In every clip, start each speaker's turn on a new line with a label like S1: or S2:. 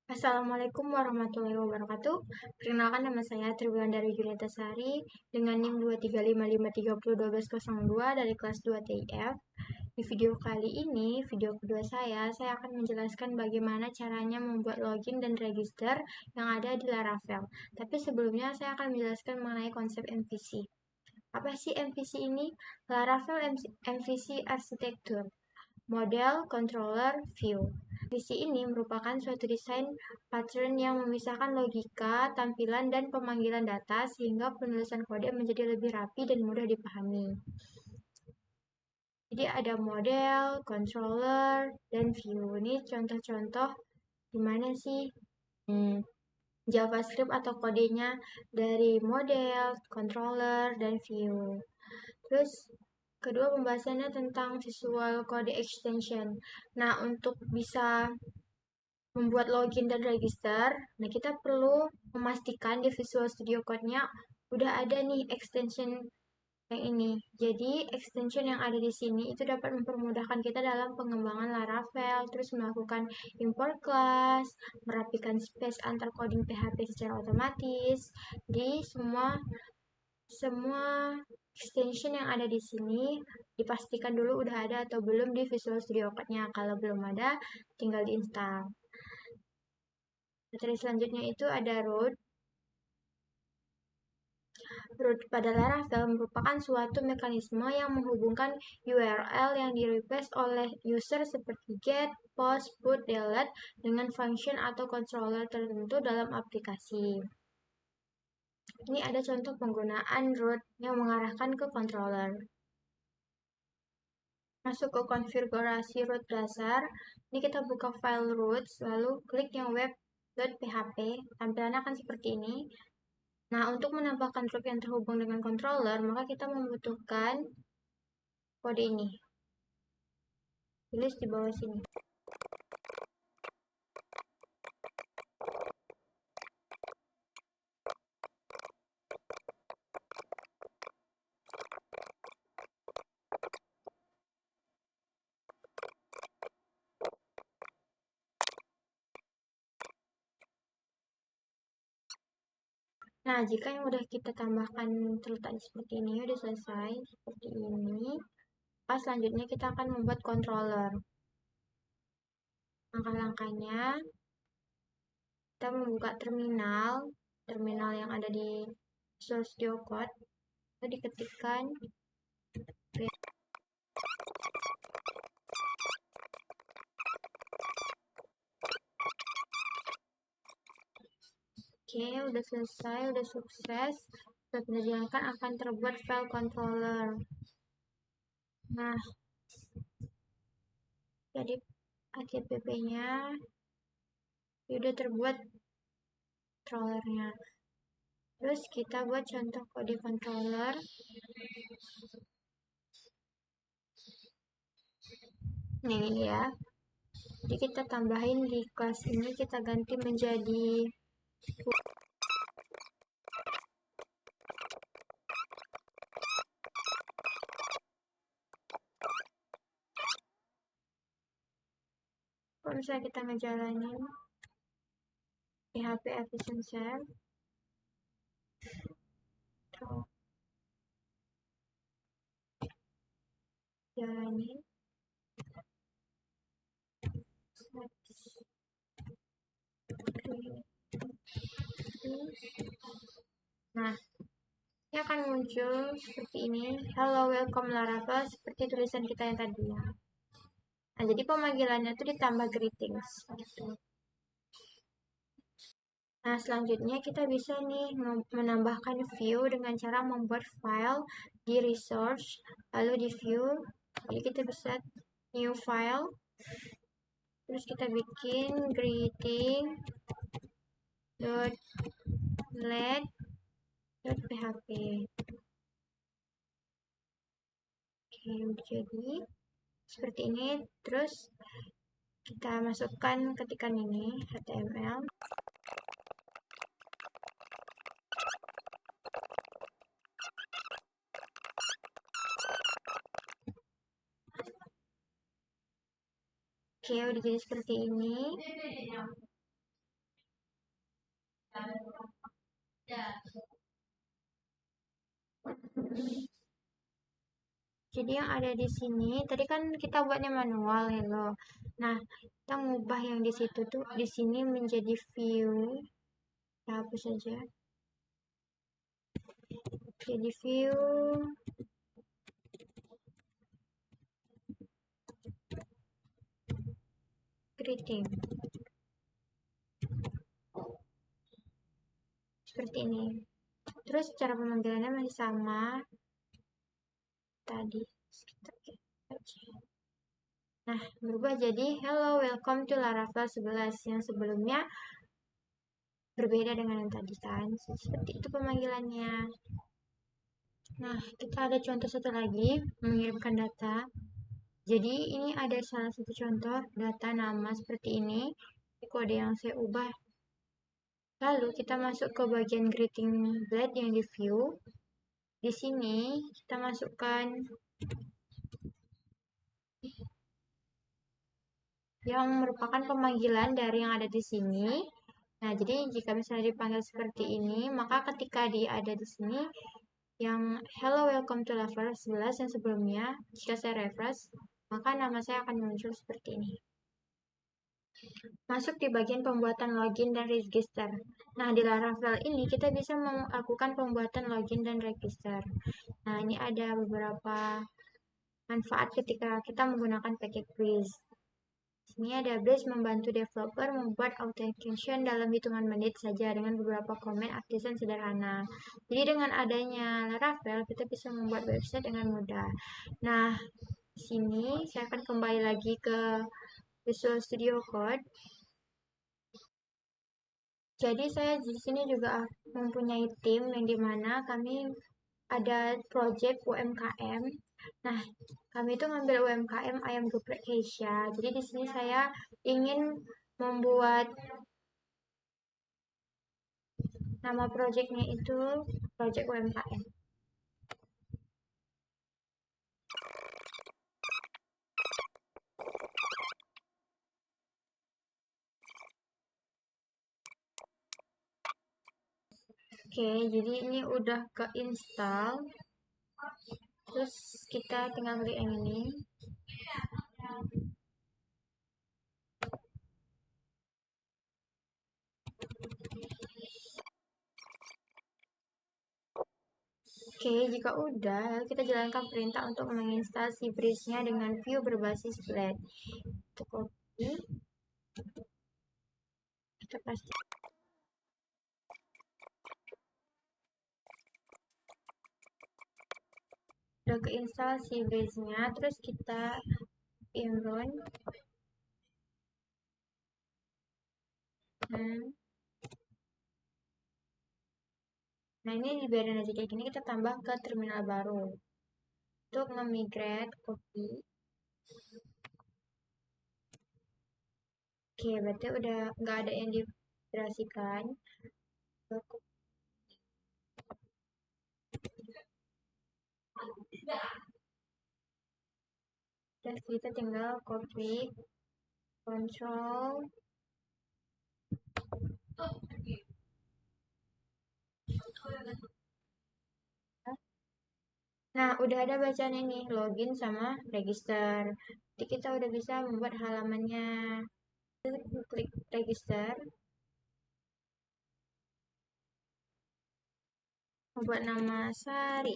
S1: Assalamualaikum warahmatullahi wabarakatuh. Perkenalkan nama saya Triwulandari Julieta Sari dengan NIM 23553301202 dari kelas 2 TIF. Di video kali ini, video kedua saya akan menjelaskan bagaimana caranya membuat login dan register yang ada di Laravel. Tapi sebelumnya saya akan menjelaskan mengenai konsep MVC. Apa sih MVC ini? Laravel MVC Arsitektur. Model, controller, view. Visi ini merupakan suatu desain pattern yang memisahkan logika, tampilan, dan pemanggilan data sehingga penulisan kode menjadi lebih rapi dan mudah dipahami. Jadi ada model, controller, dan view. Ini contoh-contoh gimana sih JavaScript atau kodenya dari model, controller, dan view. Terus kedua pembahasannya tentang Visual Code Extension. Nah, untuk bisa membuat login dan register, nah kita perlu memastikan di Visual Studio Code-nya udah ada nih extension yang ini. Jadi, extension yang ada di sini itu dapat mempermudahkan kita dalam pengembangan Laravel, terus melakukan import class, merapikan space antar coding PHP secara otomatis. Di semua extension yang ada di sini dipastikan dulu udah ada atau belum di Visual Studio Code-nya. Kalau belum ada, tinggal diinstal. Materi selanjutnya itu ada root. Root pada Laravel merupakan suatu mekanisme yang menghubungkan URL yang di-request oleh user seperti get, post, put, delete dengan function atau controller tertentu dalam aplikasi. Ini ada contoh penggunaan root yang mengarahkan ke controller. Masuk ke konfigurasi root dasar. Ini kita buka file roots, lalu klik yang web.php. Tampilannya akan seperti ini. Nah, untuk menambahkan root yang terhubung dengan controller, maka kita membutuhkan kode ini. Tulis di bawah sini. Nah, jika yang udah kita tambahkan terletak seperti ini, udah selesai, seperti ini. Selanjutnya kita akan membuat controller. Langkah-langkahnya, kita membuka terminal yang ada di Visual Studio Code, itu diketikkan Oke, udah selesai, udah sukses. Sudah menjalankan akan terbuat file controller. Nah, jadi HTTP-nya udah terbuat controllernya. Terus kita buat contoh kode controller. Nah, ini ya. Jadi kita tambahin di kelas ini, kita ganti menjadi kalau misalnya kita ngejalanin PHP Efficient Serve, jalanin. Nah, ini akan muncul seperti ini. Hello, welcome Laravel, seperti tulisan kita yang tadi ya. Nah, jadi pemanggilannya itu ditambah greetings. Gitu. Nah, selanjutnya kita bisa nih menambahkan view dengan cara membuat file di resource, lalu di view. Jadi kita bisa new file, terus kita bikin greeting.let.php. Oke, jadi seperti ini. Terus kita masukkan ketikan ini HTML. Oke, udah jadi seperti ini. Jadi yang ada di sini, tadi kan kita buatnya manual, hello. Nah, kita ngubah yang di situ tuh di sini menjadi view. Kita hapus saja. Jadi view greeting. Seperti ini. Terus cara pemanggilannya masih sama tadi. Nah, berubah jadi hello, welcome to Laravel 11 yang sebelumnya berbeda dengan yang tadi kan. Seperti itu pemanggilannya. Nah, kita ada contoh satu lagi, mengirimkan data. Jadi ini ada salah satu contoh data nama seperti ini. Kode yang saya ubah. Lalu kita masuk ke bagian greeting blade yang di view. Di sini kita masukkan yang merupakan pemanggilan dari yang ada di sini. Nah, jadi jika misalnya dipanggil seperti ini, maka ketika dia ada di sini, yang hello welcome to Laravel 11 yang sebelumnya, jika saya refresh, maka nama saya akan muncul seperti ini. Masuk di bagian pembuatan login dan register. Nah, di Laravel ini kita bisa melakukan pembuatan login dan register. Nah, ini ada beberapa manfaat ketika kita menggunakan package Breeze. Sini ada Breeze membantu developer membuat authentication dalam hitungan menit saja dengan beberapa komen artisan sederhana. Jadi dengan adanya Laravel, kita bisa membuat website dengan mudah. Nah, di sini saya akan kembali lagi ke Visual Studio Code. Jadi saya di sini juga mempunyai tim yang dimana kami ada project UMKM. Nah, kami itu ngambil UMKM ayam geprek Keisha. Jadi di sini saya ingin membuat nama projectnya itu project UMKM. Oke, jadi ini udah keinstall. Terus kita tinggal klik yang ini. Oke, jika udah, kita jalankan perintah untuk menginstal si Breeze-nya dengan view berbasis Blade. Kita copy. Kita pasti. Udah keinstall si Breeze-nya, terus kita run. Nah, ini dibiarin aja kayak gini, kita tambah ke terminal baru. Untuk memigrate, copy. Oke, berarti udah nggak ada yang dimigrasikan. Dan kita tinggal copy, control. Nah, udah ada bacaan ini, login sama register. Jadi kita udah bisa membuat halamannya. Kita klik register. Membuat nama Sari.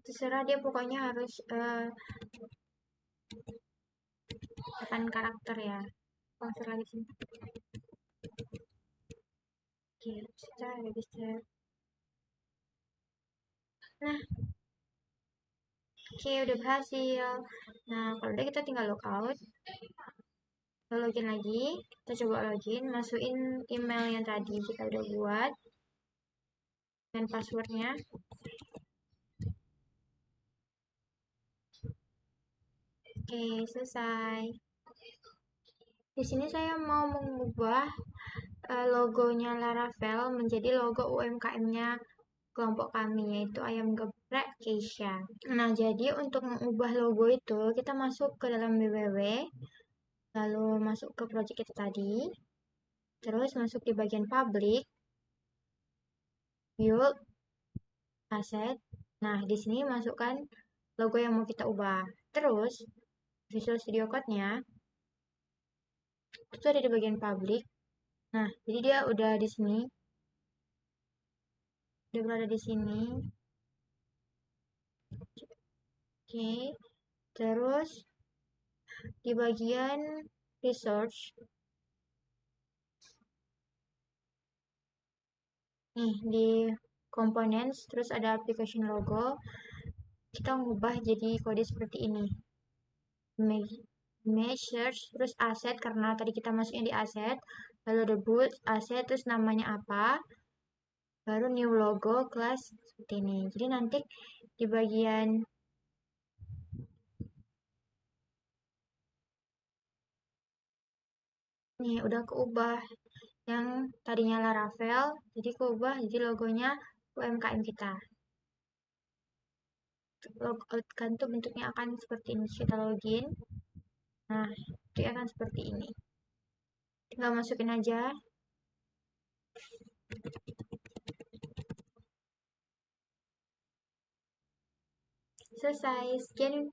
S1: Terserah dia pokoknya harus 8 karakter ya. Konser lagi sini. Oke, kita register. Nah, oke udah berhasil. Nah, kalau udah kita tinggal logout. Login lagi, kita coba login, masukin email yang tadi kita udah buat dan passwordnya. Oke, selesai. Di sini saya mau mengubah logonya Laravel menjadi logo UMKM-nya kelompok kami, yaitu ayam geprek Keisha. Nah, jadi untuk mengubah logo itu, kita masuk ke dalam www. lalu masuk ke project kita tadi, terus masuk di bagian public, build, asset. Nah, di sini masukkan logo yang mau kita ubah. Terus, Visual Studio Code-nya itu ada di bagian public. Nah, jadi dia udah di sini, udah berada di sini. Oke, terus di bagian research, nih di components, terus ada application logo, kita ngubah jadi kode seperti ini. Measures, terus aset, karena tadi kita masuknya di aset, lalu debut, aset, terus namanya apa, baru new logo, class, seperti ini. Jadi nanti di bagian nih udah keubah yang tadinya Laravel, jadi keubah jadi logonya UMKM kita. Logout kan tuh bentuknya akan seperti ini. Kita login, nah itu akan seperti ini. Tinggal masukin aja. Selesai. Sekian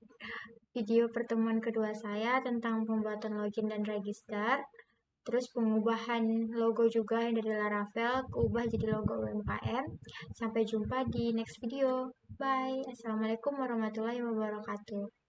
S1: video pertemuan kedua saya tentang pembuatan login dan register. Terus pengubahan logo juga yang dari Laravel keubah jadi logo UMKM. Sampai jumpa di next video. Bye. Assalamualaikum warahmatullahi wabarakatuh.